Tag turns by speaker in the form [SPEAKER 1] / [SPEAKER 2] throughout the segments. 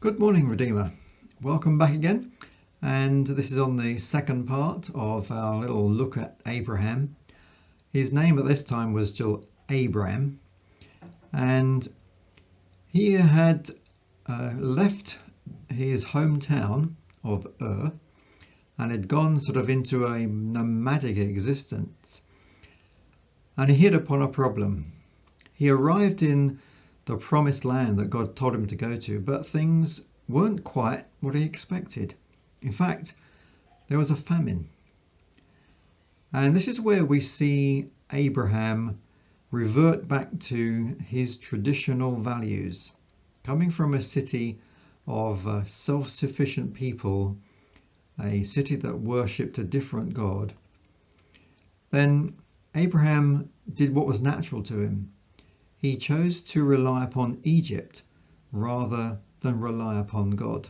[SPEAKER 1] Good morning, Redeemer. Welcome back again. And this is on the second part of our little look at Abraham. His name at this time was still Abram. And he had left his hometown of Ur and had gone sort of into a nomadic existence. And he hit upon a problem. He arrived in the promised land that God told him to go to, but things weren't quite what he expected. In fact, there was a famine. And this is where we see Abraham revert back to his traditional values. Coming from a city of self-sufficient people, a city that worshipped a different God, then Abraham did what was natural to him. He chose to rely upon Egypt rather than rely upon God.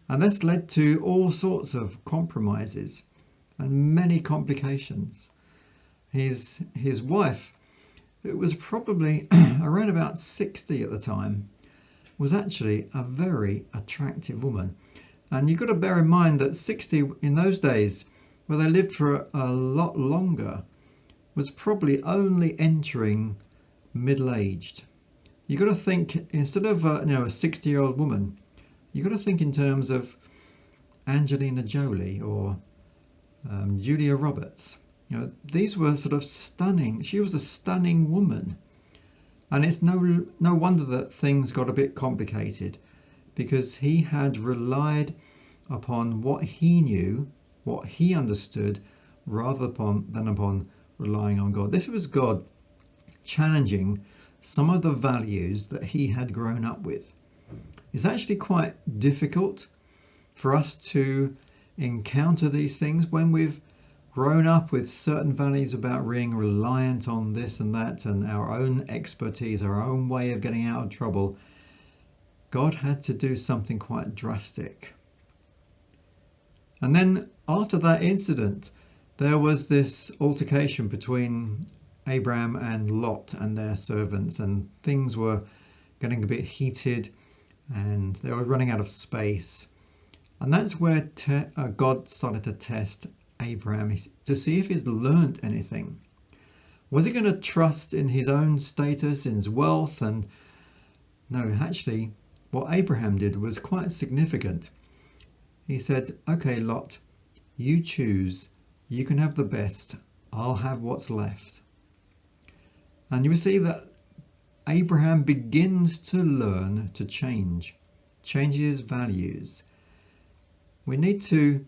[SPEAKER 1] And this led to all sorts of compromises and many complications. His wife, who was probably around about 60 at the time, was actually a very attractive woman. And you've got to bear in mind that 60 in those days, where they lived for a lot longer, was probably only entering middle-aged. You've got to think, instead of a 60-year-old woman, you've got to think in terms of Angelina Jolie or Julia Roberts. These were sort of stunning. She was a stunning woman. And it's no wonder that things got a bit complicated, because he had relied upon what he knew, what he understood, rather than upon relying on God. This was God challenging some of the values that he had grown up with. It's actually quite difficult for us to encounter these things when we've grown up with certain values about being reliant on this and that and our own expertise, our own way of getting out of trouble. God had to do something quite drastic. And then after that incident, there was this altercation between Abraham and Lot and their servants, and things were getting a bit heated and they were running out of space. And that's where God started to test Abraham to see if he's learned anything. Was he going to trust in his own status, in his wealth? And no, actually, what Abraham did was quite significant. He said, okay, Lot, you choose. You can have the best. I'll have what's left. And you will see that Abraham begins to learn to change his values. We need to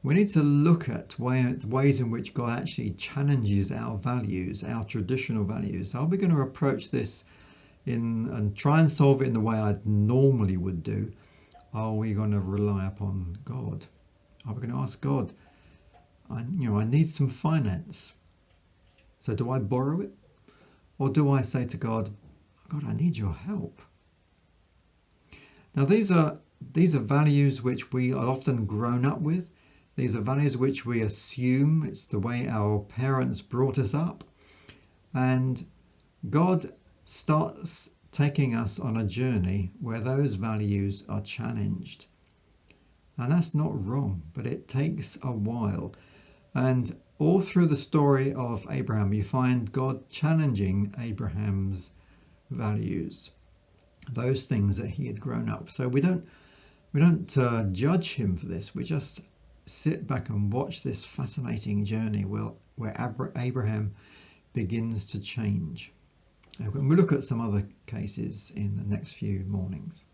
[SPEAKER 1] look at ways in which God actually challenges our values, our traditional values. Are we going to approach this and try and solve it in the way I normally would do? Are we going to rely upon God? Are we going to ask God, I need some finance. So do I borrow it? Or do I say to God, God, I need your help? Now these are values which we are often grown up with. These are values which we assume it's the way our parents brought us up. And God starts taking us on a journey where those values are challenged. And that's not wrong, but it takes a while. And all through the story of Abraham, you find God challenging Abraham's values, those things that he had grown up. So we don't judge him for this. We just sit back and watch this fascinating journey where Abraham begins to change. And we'll look at some other cases in the next few mornings.